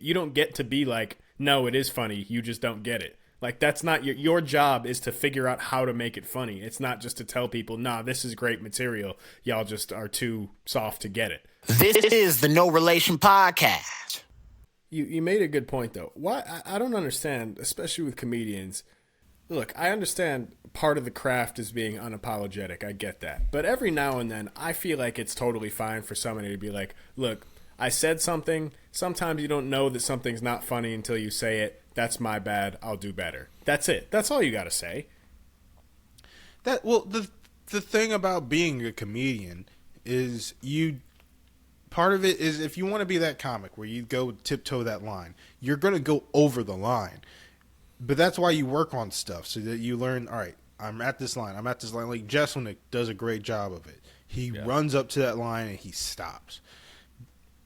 You don't get to be like, no, it is funny. You just don't get it. Like, that's not your job is to figure out how to make it funny. It's not just to tell people, nah, this is great material. Y'all just are too soft to get it. This is the No Relation Podcast. You made a good point, though. Why I don't understand, especially with comedians. Look, I understand part of the craft is being unapologetic. I get that. But every now and then, I feel like it's totally fine for somebody to be like, look, I said something. Sometimes you don't know that something's not funny until you say it. That's my bad. I'll do better. That's it. That's all you got to say. The thing about being a comedian is part of it is if you want to be that comic where you go tiptoe that line, you're going to go over the line. But that's why you work on stuff so that you learn, all right, I'm at this line. Like Jesselnick does a great job of it. He runs up to that line and he stops.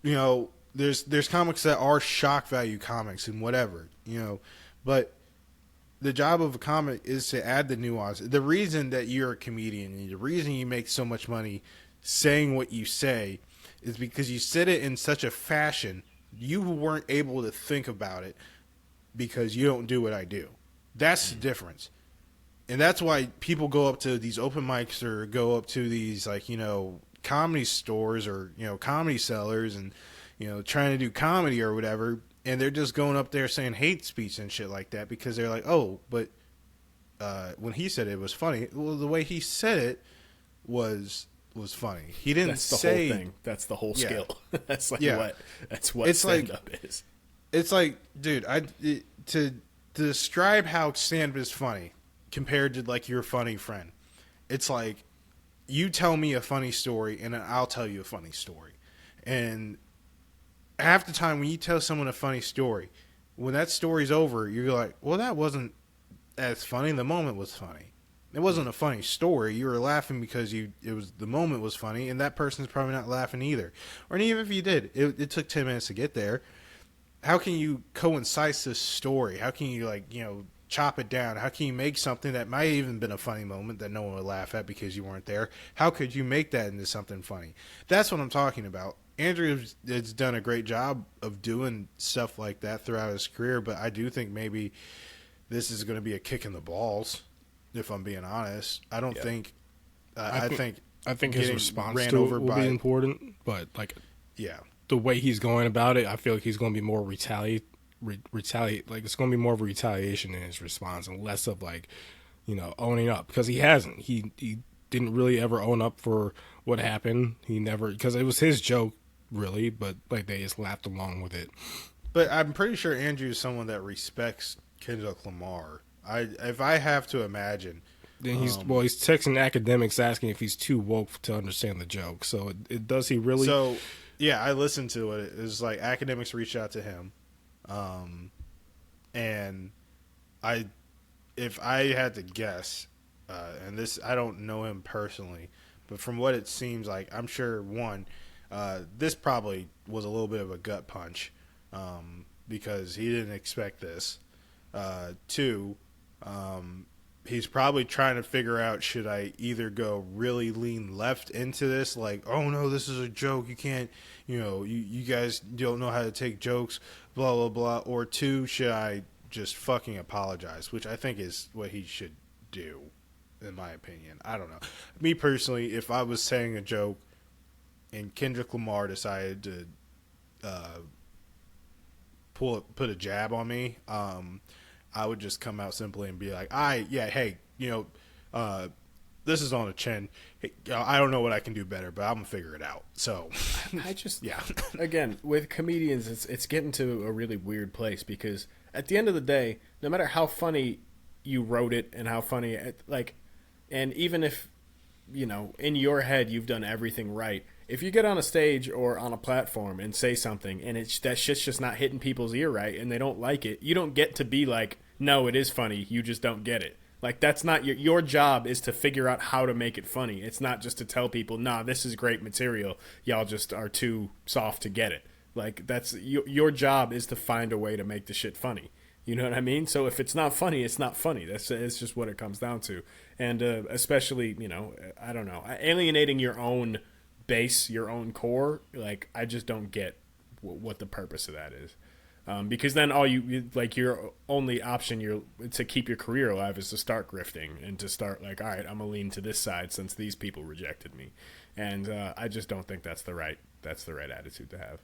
You know, there's comics that are shock value comics and whatever, you know, but the job of a comic is to add the nuance. The reason that you're a comedian and the reason you make so much money saying what you say is because you said it in such a fashion you weren't able to think about it because you don't do what I do. That's the difference. And that's why people go up to these open mics or go up to these, like, you know, comedy stores or, you know, comedy sellers and, you know, trying to do comedy or whatever, and they're just going up there saying hate speech and shit like that because they're like, oh, but when he said it was funny, well, the way he said it was funny. He didn't That's the say whole thing. That's the whole skill. That's like that's what it's stand-up is. It's like, dude, to describe how stand-up is funny compared to like your funny friend, it's like you tell me a funny story and then I'll tell you a funny story. And half the time when you tell someone a funny story, when that story's over, you're like, well, that wasn't as funny. The moment was funny. It wasn't a funny story. You were laughing because the moment was funny, and that person's probably not laughing either. Or even if you did, it took 10 minutes to get there. How can you coincide this story? How can you, like, you know, chop it down? How can you make something that might have even been a funny moment that no one would laugh at because you weren't there? How could you make that into something funny? That's what I'm talking about. Andrew has done a great job of doing stuff like that throughout his career, but I do think maybe this is going to be a kick in the balls, if I'm being honest. I don't think. I think his response to it will be important, but like, yeah, the way he's going about it, I feel like he's going to be more retaliate. Like, it's going to be more of a retaliation in his response and less of, like, you know, owning up, because he hasn't. He didn't really ever own up for what happened. He never, because it was his joke, really, but like they just laughed along with it. But I'm pretty sure Andrew is someone that respects Kendrick Lamar. If I have to imagine, then he's texting academics asking if he's too woke to understand the joke. So does he really? So yeah, I listened to it. It was like academics reached out to him, and if I had to guess, and this, I don't know him personally, but from what it seems like, I'm sure this probably was a little bit of a gut punch, because he didn't expect this. Two, he's probably trying to figure out, should I either go really lean left into this, like, oh no, this is a joke, you can't, you know, you guys don't know how to take jokes, blah, blah, blah, or two, should I just fucking apologize, which I think is what he should do, in my opinion. I don't know. Me personally, if I was saying a joke and Kendrick Lamar decided to put a jab on me, I would just come out simply and be like, hey, you know, this is on the chin. Hey, I don't know what I can do better, but I'm gonna figure it out. So again, with comedians, it's getting to a really weird place, because at the end of the day, no matter how funny you wrote it and how funny, like, and even if, you know, in your head you've done everything right, if you get on a stage or on a platform and say something and that shit's just not hitting people's ear right and they don't like it, you don't get to be like, no, it is funny, you just don't get it. Like, that's not your job is to figure out how to make it funny. It's not just to tell people, nah, this is great material, y'all just are too soft to get it. Like, that's your job is to find a way to make the shit funny. You know what I mean? So if it's not funny, it's not funny. It's just what it comes down to. And especially, you know, I don't know, alienating your own base, your own core, like, I just don't get what the purpose of that is. Because then all like your only option to keep your career alive is to start grifting and to start like, all right, I'm gonna lean to this side since these people rejected me, and I just don't think that's the right attitude to have.